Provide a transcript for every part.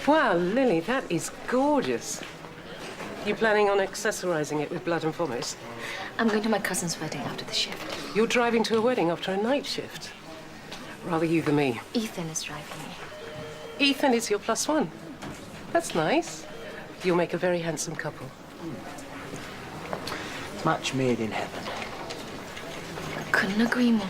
Wow, Lily, that is gorgeous. You planning on accessorizing it with blood and vomit? I'm going to my cousin's wedding after the shift. You're driving to a wedding after a night shift? Rather you than me. Ethan is driving me. Ethan is your plus one. That's nice. You'll make a very handsome couple. Match made in heaven. Couldn't agree more.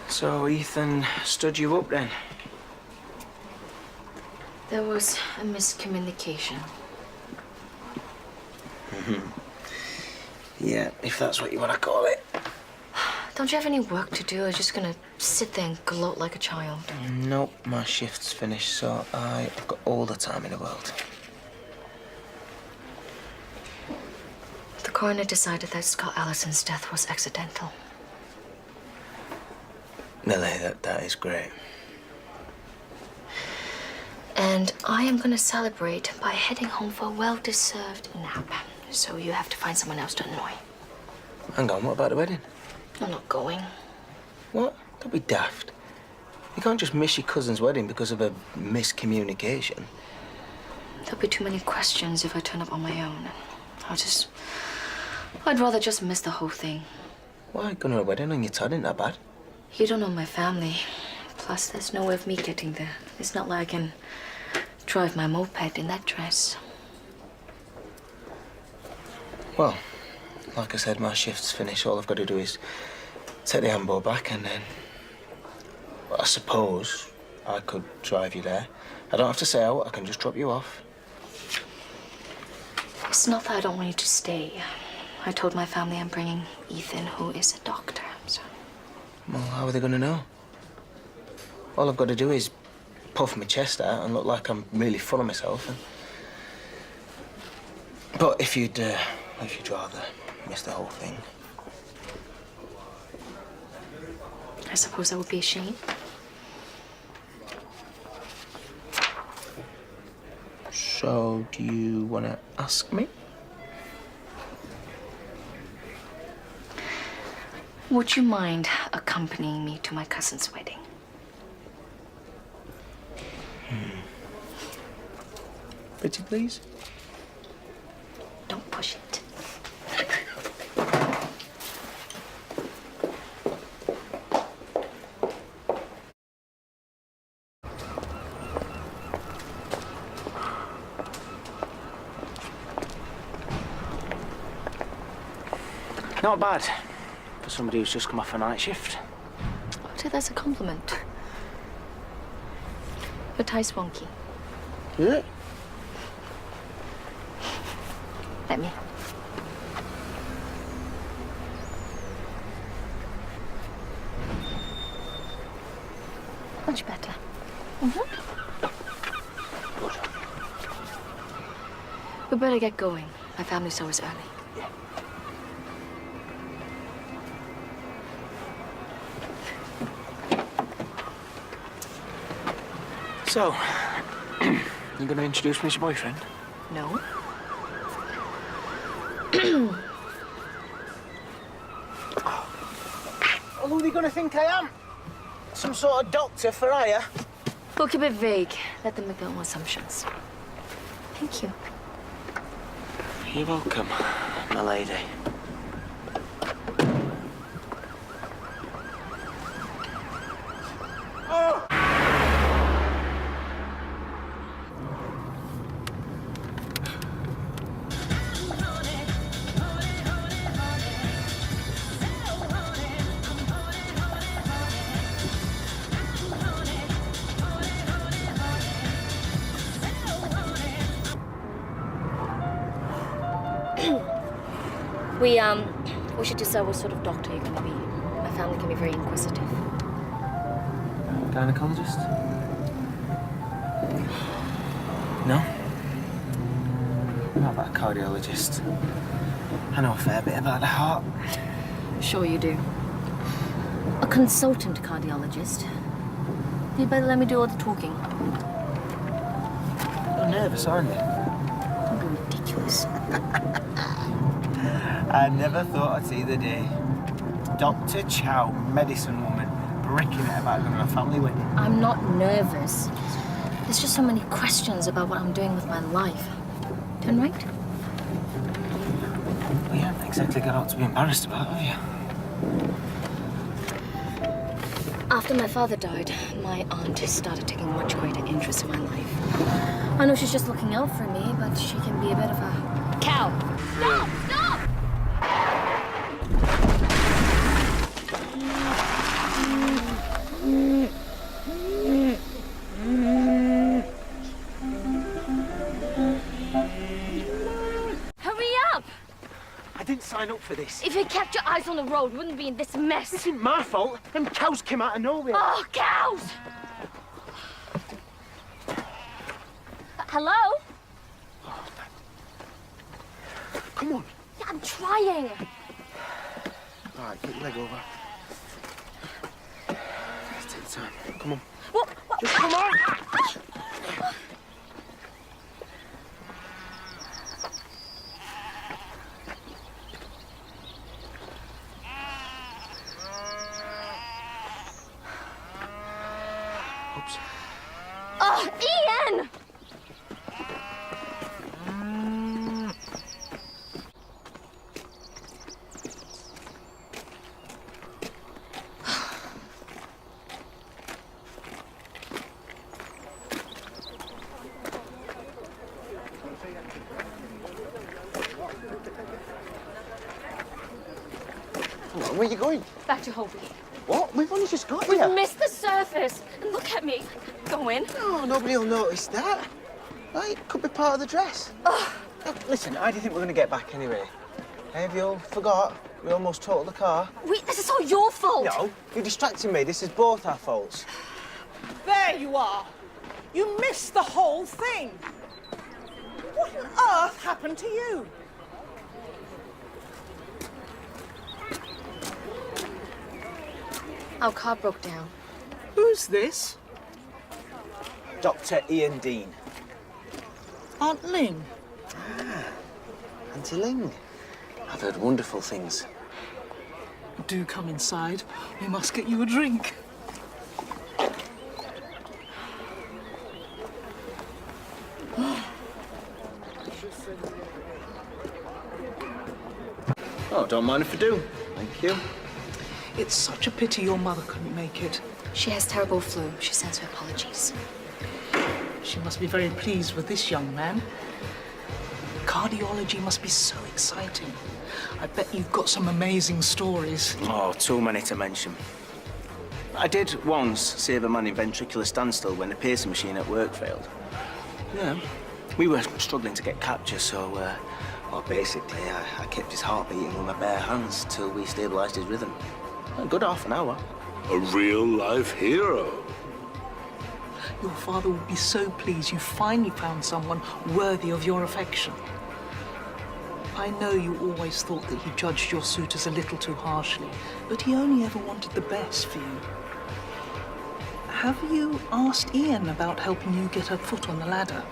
So Ethan stood you up then? There was a miscommunication. Yeah, if that's what you want to call it. Don't you have any work to do, or just gonna sit there and gloat like a child? Nope, my shift's finished, so I've got all the time in the world. The coroner decided that Scott Allison's death was accidental. Millie, that is great. And I am gonna celebrate by heading home for a well-deserved nap. So you have to find someone else to annoy. Hang on, what about the wedding? I'm not going. What? Don't be daft. You can't just miss your cousin's wedding because of a miscommunication. There'll be too many questions if I turn up on my own. I'd rather just miss the whole thing. Why? Going to a wedding on your tongue ain't that bad. You don't know my family. Plus, there's no way of me getting there. It's not like I can drive my moped in that dress. Well, like I said, my shift's finished. All I've got to do is take the handball back and then... Well, I suppose I could drive you there. I don't have to say out. I can just drop you off. It's not that I don't want you to stay. I told my family I'm bringing Ethan, who is a doctor, so... Well, how are they going to know? All I've got to do is puff my chest out and look like I'm really full of myself. But if you'd rather miss the whole thing. I suppose that would be a shame. So, do you want to ask me? Would you mind accompanying me to my cousin's wedding? Pretty please? Don't push it. Not bad for somebody who's just come off a night shift. I'd say that's a compliment. Your tie's wonky. Is it? Let me. Much better. Good. We better get going. My family's always early. Yeah. So, you gonna introduce me as your boyfriend? No? Well, who are they gonna think I am? Some sort of doctor for hire? We'll keep it vague. Let them make their own assumptions. Thank you. You're welcome, my lady. Oh! We should decide what sort of doctor you're gonna be. My family can be very inquisitive. Gynecologist? No? How about a cardiologist? I know a fair bit about the heart. Sure you do. A consultant cardiologist. You better let me do all the talking. You're nervous, aren't you? Don't be ridiculous. I never thought I'd see the day. Dr. Chow, medicine woman, bricking it about going to a family wedding. I'm not nervous. There's just so many questions about what I'm doing with my life. Turn right? Well, you haven't exactly got out to be embarrassed about, have you? After my father died, my aunt started taking much greater interest in my life. I know she's just looking out for me, but she can be a bit of a cow. Stop! Stop! Hurry up! I didn't sign up for this. If you kept your eyes on the road, we wouldn't be in this mess. This isn't my fault. Them cows came out of nowhere. Oh, cows! Hello? Oh, come on. Yeah, I'm trying. All right, get your leg over. Let's take time. Come on. What? Just come on. Oops. Oh, Iain! Where are you going? Back to Hobie. What? We've only just got We've here. missed the surface. And look at me. Go in. Oh, nobody will notice that. Right? Could be part of the dress. Oh. Look, listen, how do you think we're going to get back anyway? Have you all forgot? We almost totaled the car. Wait, this is all your fault. No, you're distracting me. This is both our faults. There you are. You missed the whole thing. What on earth happened to you? Our car broke down. Who's this? Dr. Iain Dean. Aunt Lynn. Auntie Ling. I've heard wonderful things. Do come inside. We must get you a drink. Oh, don't mind if I do. Thank you. It's such a pity your mother couldn't make it. She has terrible flu. She sends her apologies. She must be very pleased with this young man. Cardiology must be so exciting. I bet you've got some amazing stories. Oh, too many to mention. I did once save a man in ventricular standstill when the pacing machine at work failed. Yeah. We were struggling to get capture, so, well, basically, I kept his heart beating with my bare hands till we stabilised his rhythm. A good half an hour. A real-life hero. Your father would be so pleased you finally found someone worthy of your affection. I know you always thought that he judged your suitors a little too harshly, but he only ever wanted the best for you. Have you asked Iain about helping you get a foot on the ladder?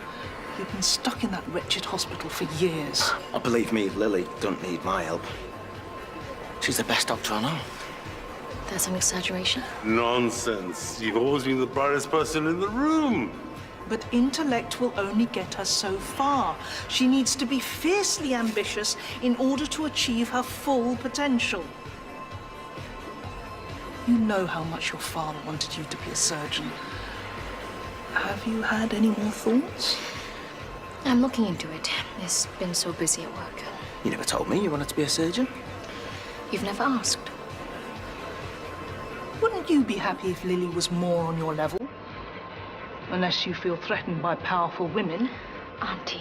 You've been stuck in that wretched hospital for years. Oh, believe me, Lily don't need my help. She's the best doctor I know. That's an exaggeration. Nonsense. You've always been the brightest person in the room. But intellect will only get her so far. She needs to be fiercely ambitious in order to achieve her full potential. You know how much your father wanted you to be a surgeon. Have you had any more thoughts? I'm looking into it. It's been so busy at work. You never told me you wanted to be a surgeon. You've never asked. Wouldn't you be happy if Lily was more on your level? Unless you feel threatened by powerful women. Auntie.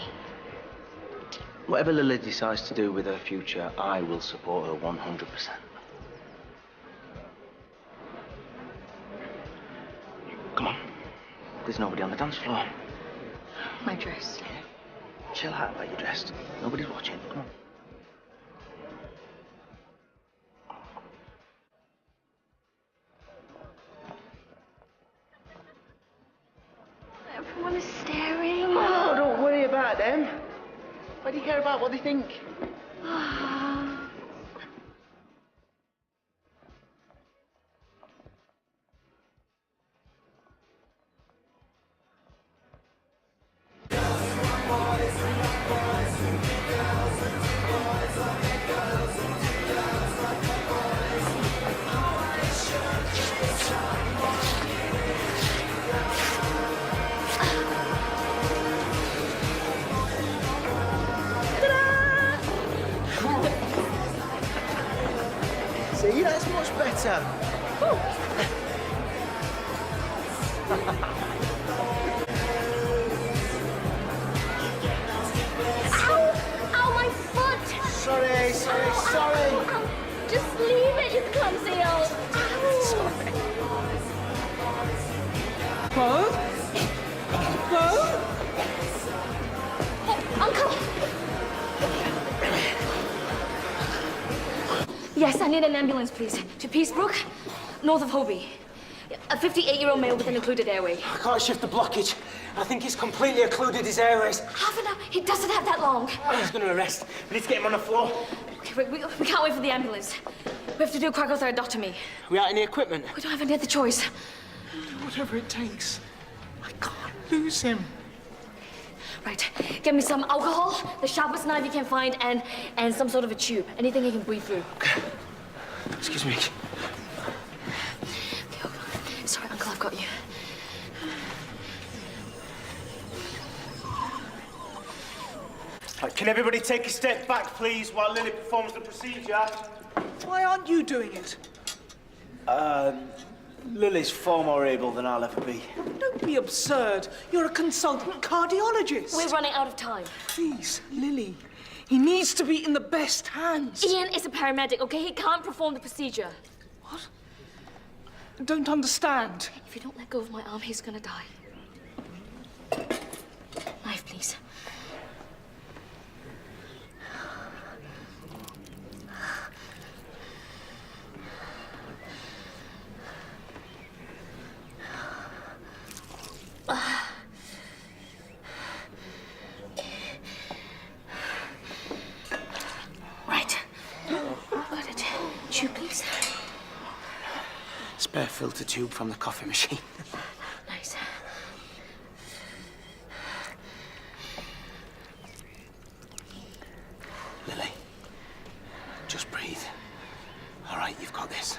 Whatever Lily decides to do with her future, I will support her 100%. Come on. There's nobody on the dance floor. My dress. Chill out about your dress. Nobody's watching. Come on. Everyone is staring. Oh, don't worry about them. Why do you care about what they think? See, that's much better. Ow! Ow, my foot! Sorry. Ow. Just leave it, you clumsy old... Ow! Chloe? Chloe? Oh, Uncle! Yes, I need an ambulance, please. To Peacebrook, north of Hobie. A 58-year-old male with an occluded airway. I can't shift the blockage. I think he's completely occluded his airways. Half an hour? He doesn't have that long. He's going to arrest. We need to get him on the floor. Okay, we can't wait for the ambulance. We have to do a cricothyroidotomy. We out any equipment? We don't have any other choice. Whatever it takes. I can't lose him. Right, get me some alcohol, the sharpest knife you can find, and some sort of a tube. Anything he can breathe through. Okay. Excuse me. Okay, sorry, Uncle, I've got you. Right, can everybody take a step back, please, while Lily performs the procedure? Why aren't you doing it? Lily's far more able than I'll ever be. Don't be absurd. You're a consultant cardiologist. We're running out of time. Please, Lily. He needs to be in the best hands. Ian is a paramedic, okay? He can't perform the procedure. What? I don't understand. If you don't let go of my arm, he's gonna die. Knife, please. Right. Got it. Tube, please. Spare filter tube from the coffee machine. Nice. Lily, just breathe. All right, you've got this.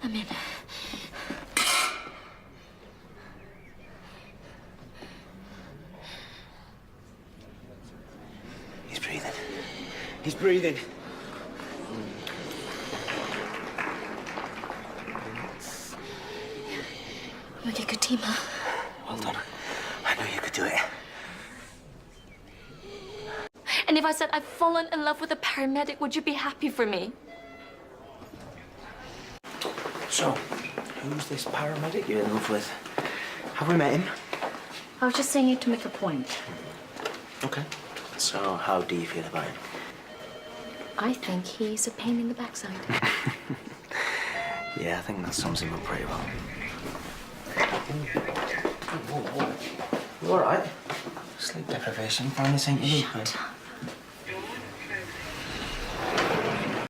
I'm in. He's breathing. He's breathing. Really good team, huh? Well done. I knew you could do it. And if I said I've fallen in love with a paramedic, would you be happy for me? So, who's this paramedic you're in love with? Have we met him? I was just saying it to make a point. Okay. So, how do you feel about him? I think he's a pain in the backside. Yeah, I think that sums him up pretty well. Whoa. You all right? Sleep deprivation. Find this ain't you. Shut up.